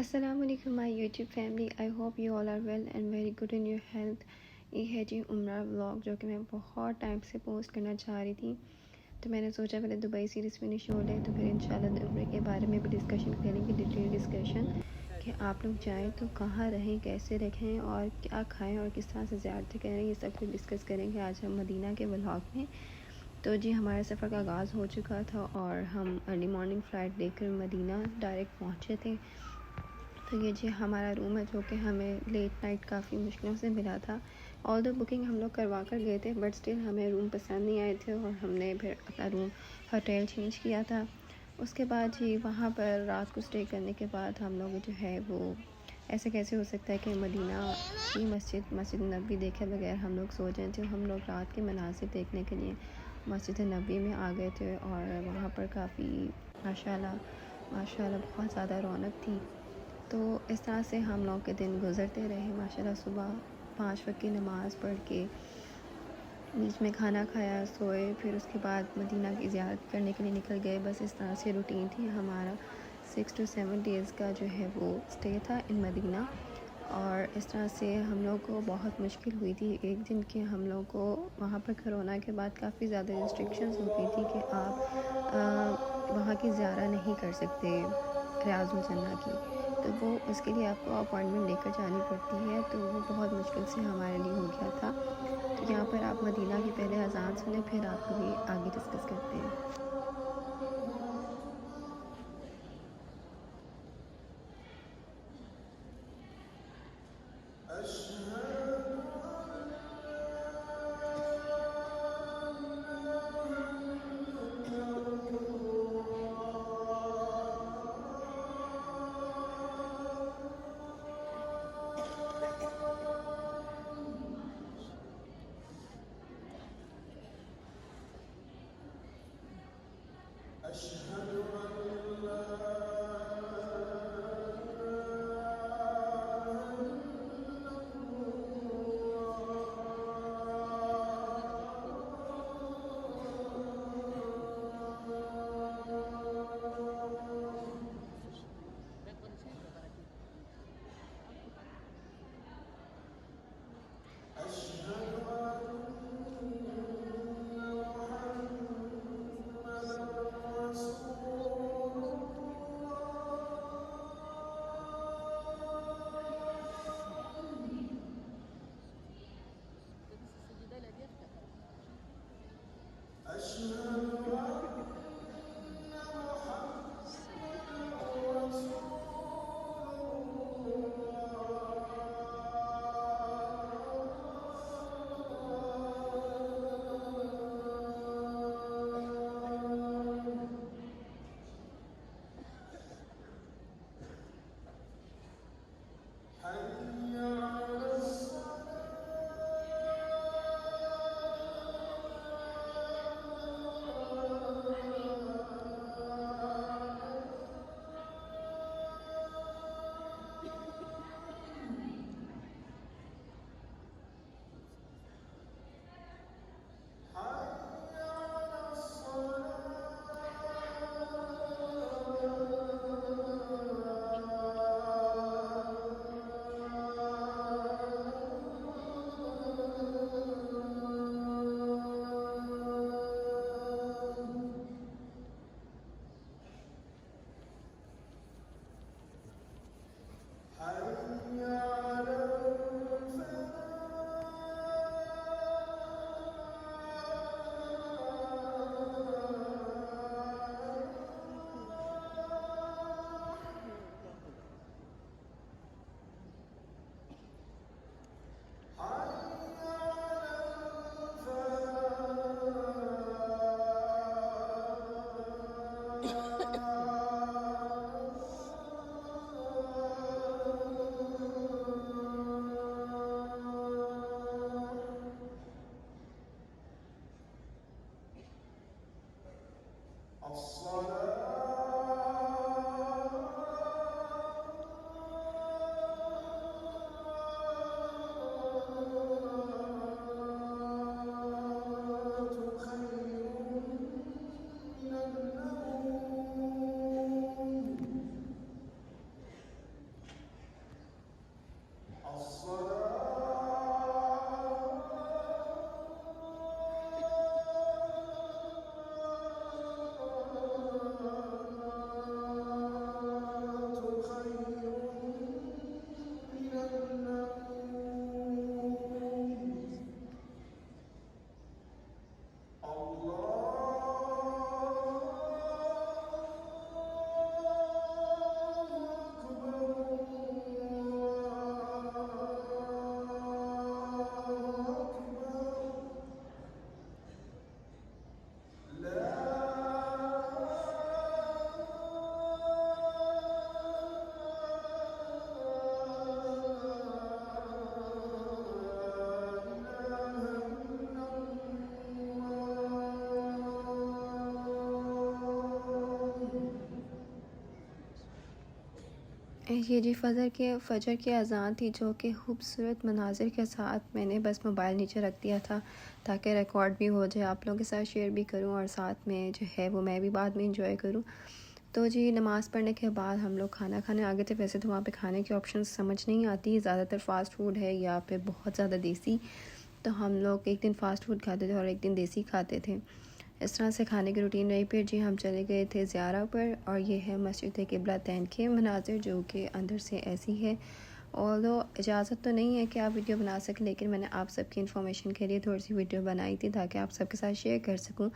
अस्सलाम वालेकुम my YouTube family. I hope you all are well and very good in your health. ये है जी उम्रा व्लॉग, जो कि मैं बहुत टाइम से पोस्ट करना चाह रही थी। तो मैंने सोचा पहले दुबई सीरीज़ फिनिश हो ले, तो फिर इंशाल्लाह उम्रे के बारे में भी डिस्कशन करेंगे, डिटेल डिस्कशन कि आप लोग जाएँ तो कहाँ रहें, कैसे रहें और क्या खाएँ और किस तरह से ज़ियारतें करें। ये सब कुछ डिस्कस करेंगे आज हम मदीना के व्लॉग में। तो जी हमारे सफ़र का आगाज़ हो चुका था और हम अर्ली मॉर्निंग फ़्लाइट लेकर मदीना डायरेक्ट पहुँचे थे। तो ये जी हमारा रूम है, जो कि हमें लेट नाइट काफ़ी मुश्किलों से मिला था। ऑल द बुकिंग हम लोग करवा कर गए थे, बट स्टिल हमें रूम पसंद नहीं आए थे और हमने फिर अपना रूम होटल चेंज किया था। उसके बाद जी वहाँ पर रात को स्टे करने के बाद हम लोग जो है वो ऐसे कैसे हो सकता है कि मदीना की मस्जिद नबी देखे बगैर हम लोग सो जाए थे। हम लोग रात के मनासिर देखने के लिए मस्जिद नबी में आ गए थे और वहाँ पर काफ़ी माशाल्लाह माशाल्लाह बहुत ज़्यादा रौनक थी। तो इस तरह से हम लोग के दिन गुज़रते रहे माशाल्लाह। सुबह 5 वक्त की नमाज़ पढ़ के बीच में खाना खाया, सोए, फिर उसके बाद मदीना की ज़ियारत करने के लिए निकल गए। बस इस तरह से रूटीन थी हमारा। 6 to 7 डेज़ का जो है वो स्टे था इन मदीना। और इस तरह से हम लोग को बहुत मुश्किल हुई थी एक दिन कि हम लोग को वहाँ पर कोरोना के बाद काफ़ी ज़्यादा रिस्ट्रिक्शंस हो गई थी कि आप वहाँ की ज़ियारत नहीं कर सकते रियाजुल जन्ना की। तो वो उसके लिए आपको अपॉइंटमेंट लेकर जानी पड़ती है, तो वो बहुत मुश्किल से हमारे लिए हो गया था। तो यहाँ पर आप मदीना की पहले अज़ान सुने, फिर आप लोग आगे डिस्कस करते हैं। ये जी फ़जर की अज़ान थी, जो कि खूबसूरत मनाज़िर के साथ मैंने बस मोबाइल नीचे रख दिया था ताकि रिकॉर्ड भी हो जाए, आप लोगों के साथ शेयर भी करूं और साथ में जो है वो मैं भी बाद में इंजॉय करूं। तो जी नमाज़ पढ़ने के बाद हम लोग खाना खाने आ गए थे। वैसे तो वहाँ पे खाने की ऑप्शन समझ नहीं आती, ज़्यादातर फ़ास्ट फूड है या फिर बहुत ज़्यादा देसी। तो हम लोग एक दिन फ़ास्ट फूड खाते थे और एक दिन देसी खाते थे, इस तरह से खाने की रूटीन रही। फिर जी हम चले गए थे ज़ियारा पर, और ये है मस्जिद क़िबलतैन के मनाज़िर, जो कि अंदर से ऐसी है। ऑल्दो इजाज़त तो नहीं है कि आप वीडियो बना सकें, लेकिन मैंने आप सबकी इन्फॉर्मेशन के लिए थोड़ी सी वीडियो बनाई थी ताकि आप सबके साथ शेयर कर सकूं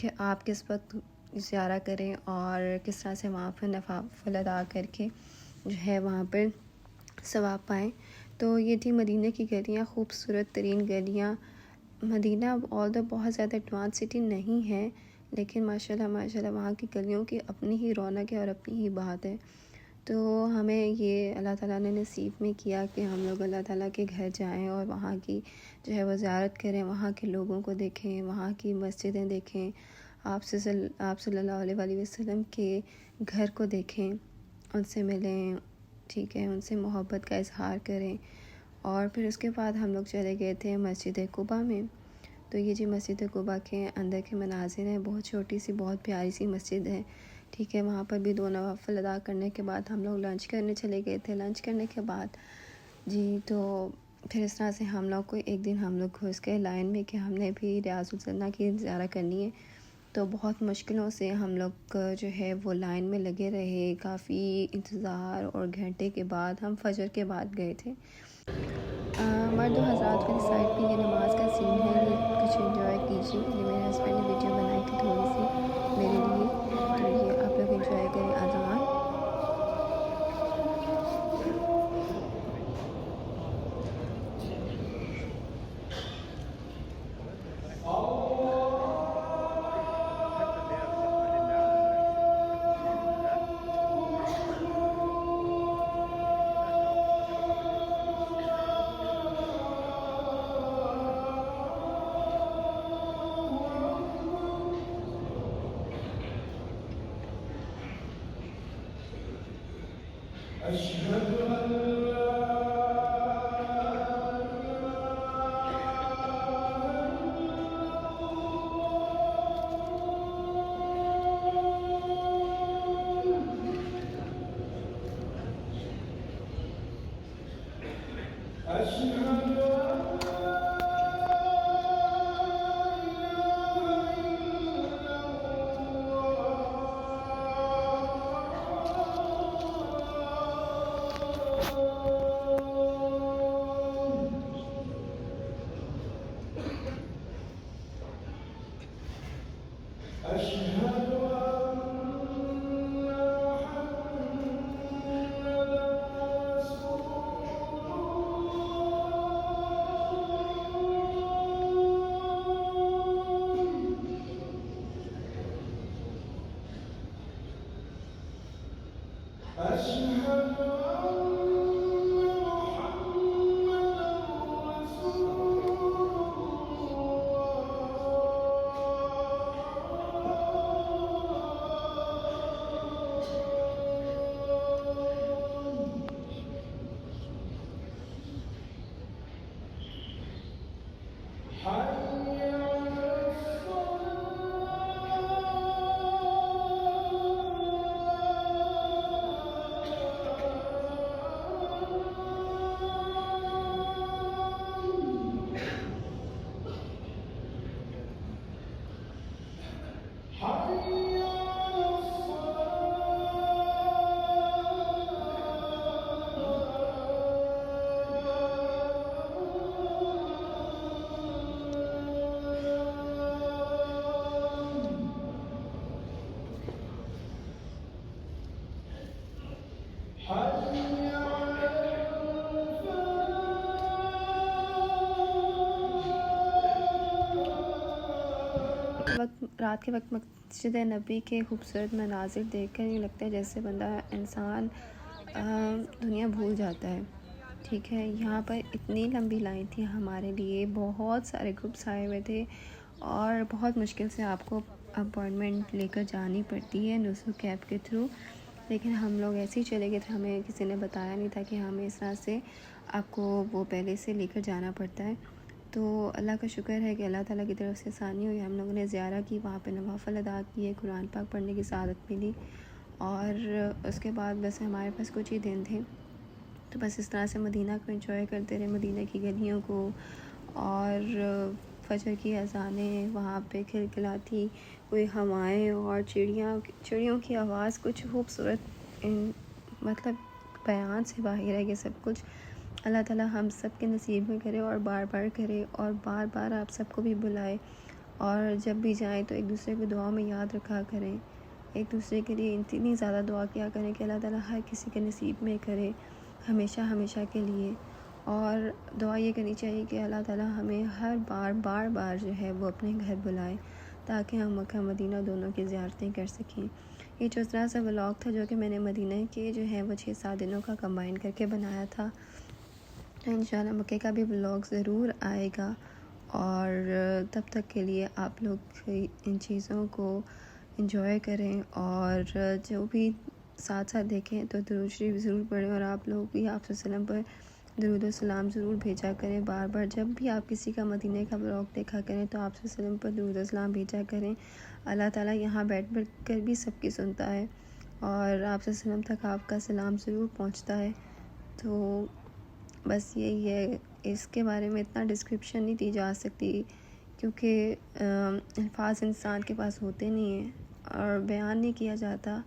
कि आप किस वक्त ज़ियारा करें और किस तरह से वहाँ पर नफाफिल अदा करके जो है वहाँ पर सवाब पाएँ। तो ये थी मदीना की गलियाँ, खूबसूरत तरीन गलियाँ। मदीना ऑल्दो बहुत ज़्यादा एडवांस सिटी नहीं है, लेकिन माशाल्लाह माशाल्लाह वहाँ की गलियों की अपनी ही रौनक है और अपनी ही बात है। तो हमें ये अल्लाह ताला ने नसीब में किया कि हम लोग अल्लाह ताला के घर जाएं और वहाँ की जो है वो ज़ियारत करें, वहाँ के लोगों को देखें, वहाँ की मस्जिदें देखें, आप सल्लल्लाहु अलैहि वसल्लम के घर को देखें, उनसे मिलें, ठीक है, उनसे मोहब्बत का इजहार करें। और फिर उसके बाद हम लोग चले गए थे मस्जिद कुबा में। तो ये जी मस्जिद कुबा के अंदर के मनाज़िर हैं, बहुत छोटी सी बहुत प्यारी सी मस्जिद है, ठीक है। वहाँ पर भी 2 नवाफ़िल अदा करने के बाद हम लोग लंच करने चले गए थे। लंच करने के बाद जी तो फिर इस तरह से हम लोग को एक दिन हम लोग घुस गए लाइन में कि हमने भी रियाज़ुल जन्ना की ज़ियारत करनी है। तो बहुत मुश्किलों से हम लोग जो है वो लाइन में लगे रहे, काफ़ी इंतज़ार, और घंटे के बाद हम फ़जर के बाद गए थे। मर्द हज़रात वाली साइड पे ये नमाज का सीन है, ये कुछ एंजॉय कीजिए। ये मेरे हस्बैंड ने वीडियो बनाई थी थोड़ी सी मेरे लिए, तो ये आप लोग एंजॉय करें अज़ान। रात के वक्त मस्जिद नबी के खूबसूरत मनाजिर देख कर यूँ लगता है जैसे बंदा इंसान दुनिया भूल जाता है, ठीक है। यहाँ पर इतनी लंबी लाइन थी हमारे लिए, बहुत सारे ग्रुप्स आए हुए थे और बहुत मुश्किल से आपको अपॉइंटमेंट लेकर जानी पड़ती है नुसू कैब के थ्रू। लेकिन हम लोग ऐसे ही चले गए थे, हमें किसी ने बताया नहीं था कि हमें इस तरह से आपको वो पहले से लेकर जाना पड़ता है। तो अल्लाह का शुक्र है कि अल्लाह ताला की तरफ से आसानी हुई, हम लोगों ने ज़ियारा की, वहाँ पे नवाफ़िल अदा किए, कुरान पाक पढ़ने की सआदत मिली। और उसके बाद बस हमारे पास कुछ ही दिन थे, तो बस इस तरह से मदीना को एंजॉय करते रहे, मदीना की गलियों को। और फजर की अज़ानें वहाँ पे खिलखिलाती हुई हवाएं और चिड़ियों की आवाज़, कुछ खूबसूरत मतलब बयान से बाहर है ये सब कुछ। अल्लाह ताला हम सब के नसीब में करे और बार बार करे, और बार बार आप सबको भी बुलाए। और जब भी जाएं तो एक दूसरे को दुआ में याद रखा करें, एक दूसरे के लिए इतनी ज़्यादा दुआ किया करें कि अल्लाह ताला हर किसी के नसीब में करे, हमेशा हमेशा के लिए। और दुआ ये करनी चाहिए कि अल्लाह ताला हमें हर बार बार जो है वो अपने घर बुलाए, ताकि हम मक्का मदीना दोनों की ज़ियारतें कर सकें। ये जो ज़रा सा व्लॉग था जो कि मैंने मदीना के जो है वो 6-7 दिनों का कंबाइन करके बनाया था, तो इंशाल्लाह मक्के का भी व्लॉग ज़रूर आएगा। और तब तक के लिए आप लोग इन चीज़ों को एंजॉय करें, और जो भी साथ साथ देखें तो दुरूद शरीफ ज़रूर पढ़ें, और आप लोग भी आप वसल्लम पर दुरूद और सलाम ज़रूर भेजा करें बार बार। जब भी आप किसी का मदीने का व्लॉग देखा करें तो आप वसल्लम पर दुरूद और सलाम भेजा करें। अल्लाह ताला यहाँ बैठ कर भी सबकी सुनता है, और आप वसल्लम तक आपका सलाम ज़रूर पहुँचता है। तो बस यही है, इसके बारे में इतना डिस्क्रिप्शन नहीं दी जा सकती, क्योंकि अल्फाज इंसान के पास होते नहीं हैं और बयान नहीं किया जाता।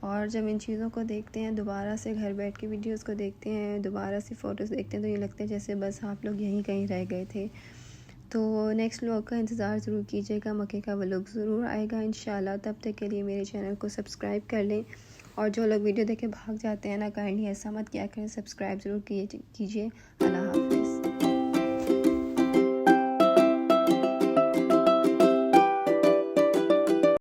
और जब इन चीज़ों को देखते हैं, दोबारा से घर बैठ के वीडियोस को देखते हैं, दोबारा से फ़ोटोज़ देखते हैं, तो ये लगता है जैसे बस आप लोग यहीं कहीं रह गए थे। तो नेक्स्ट व्लॉग का इंतज़ार ज़रूर कीजिएगा, मक्के का व्लॉग ज़रूर आएगा इंशाल्लाह। तब तक के लिए मेरे चैनल को सब्सक्राइब कर लें, और जो लोग वीडियो देख के भाग जाते हैं ना, काइंडली ऐसा मत किया करें, सब्सक्राइब ज़रूर कीजिए। अल्लाह हाफ़िज़।